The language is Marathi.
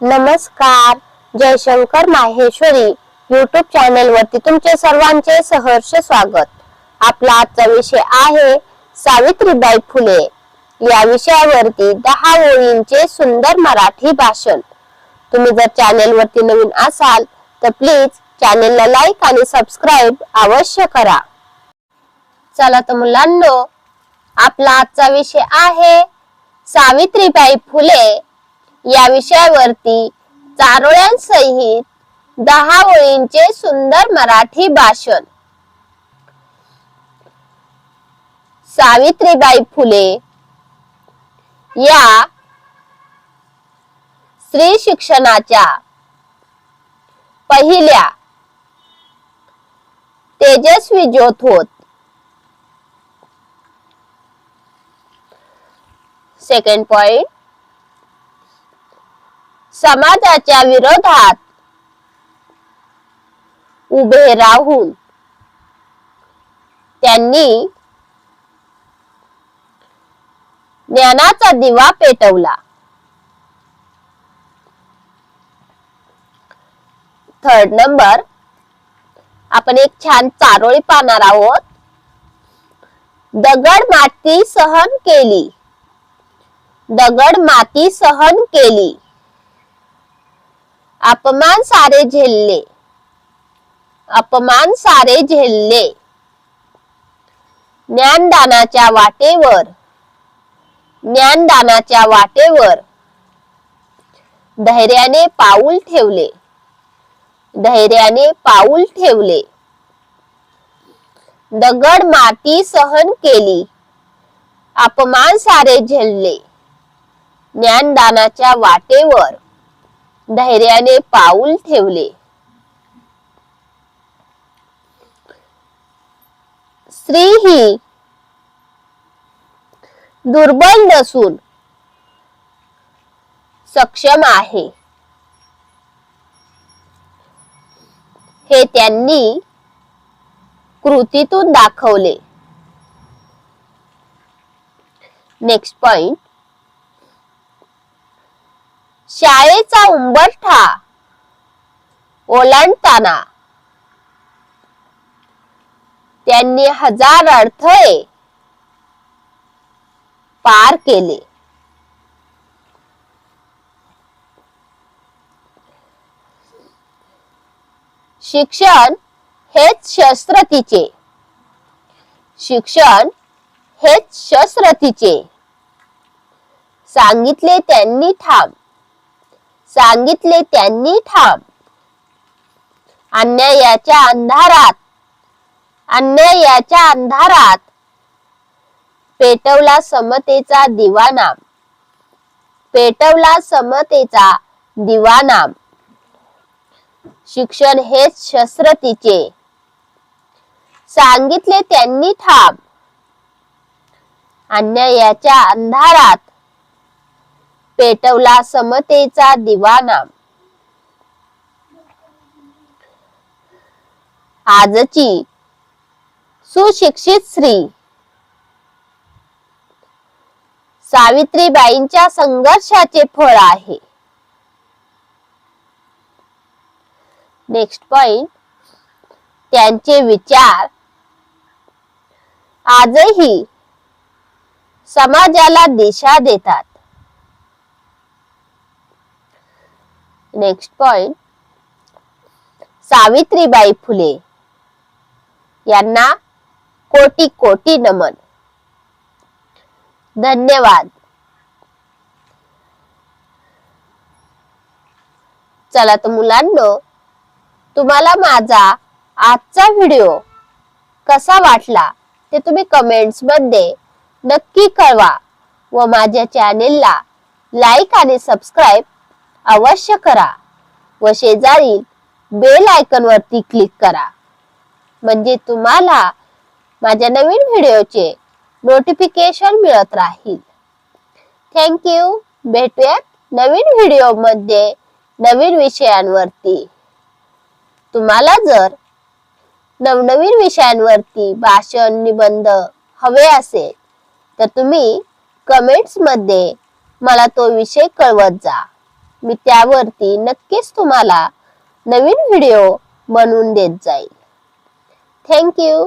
नमस्कार. जयशंकर माहेश्वरी यूट्यूब चॅनल वरती तुमचे सर्वांचे सहर्ष स्वागत. आपला आजचा विषय आहे सावित्रीबाई फुले. या विषयावरती 10 ओळींचे सुंदर मराठी भाषण. तुम्ही जर चॅनल वरती नवीन असाल तर प्लीज चॅनलला लाईक आणि सबस्क्राईब अवश्य करा. चला तर मुलांनो, आपला आजचा विषय आहे सावित्रीबाई फुले. या विषयावरती चारोळ्यांसहित 10 ओळींचे सुंदर मराठी भाषण. सावित्रीबाई फुले या स्त्री शिक्षणाच्या पहिल्या तेजस्वी ज्योत होत. सेकंड पॉइंट, समाजाच्या विरोधात उभे राहून त्यांनी ज्ञानाचा दिवा पेटवला. थर्ड नंबर, आपण एक छान चारोळी पाहणार आहोत. दगड माती सहन केली, दगड माती सहन केली, अपमान सारे झेलले, अपमान सारे झेलले, ज्ञानदानाच्या वाटेवर, ज्ञानदानाच्या वाटेवर धैर्याने पाऊल ठेवले, धैर्याने पाऊल ठेवले. दगड माती सहन केली, अपमान सारे झेलले, ज्ञानदानाच्या वाटेवर धैर्याने पाऊल ठेवले. स्त्री ही दुर्बल नसून सक्षम आहे, हे त्यांनी कृतीतून दाखवले. नेक्स्ट पॉइंट, शाळेचा उंबरठा ओलांडताना त्यांनी 1000 अडथळे पार केले. शिक्षण हेच शस्त्र तिचे, शिक्षण हेच शस्त्र तिचे. सांगितले त्यांनी ठाम, सांगितले त्यांनी ठाम. अन्यायाच्या अंधारात, अन्यायाच्या अंधारात पेटवला समतेचा दिवानाम, पेटवला समतेचा दिवानाम. शिक्षण हेच शस्त्र तिचे, सांगितले त्यांनी ठाम. अन्यायाच्या अंधारात पेटवला समतेचा दिवानाम. आजची सुशिक्षित स्त्री सावित्रीबाईंच्या संघर्षाचे फळ आहे. नेक्स्ट पॉइंट, त्यांचे विचार आजही समाजाला दिशा देतात. नेक्स्ट पॉइंट, सावित्रीबाई फुले यांना कोटी कोटी नमन. धन्यवाद. चला तर मुलांनो, तुम्हाला माझा आजचा व्हिडिओ कसा वाटला ते तुम्ही कमेंट्स मध्ये नक्की कळवा व माझ्या चॅनेलला लाईक आणि सबस्क्राईब अवश्य करा व शेजारील बेल आयकॉन वरती क्लिक करा, म्हणजे तुम्हाला माझ्या नवीन व्हिडिओचे नोटिफिकेशन मिळत राहील. Thank you. भेटूयात नवीन व्हिडिओ मध्ये नवीन विषयांवरती. तुम्हाला जर नवनवीन विषयांवरती भाषण निबंध हवे असेल तर तुम्ही कमेंट्स मध्ये मला तो विषय कळवत जा. मी त्यावरती नक्कीच तुम्हाला नवीन व्हिडिओ बनवून देत जाईल. Thank you.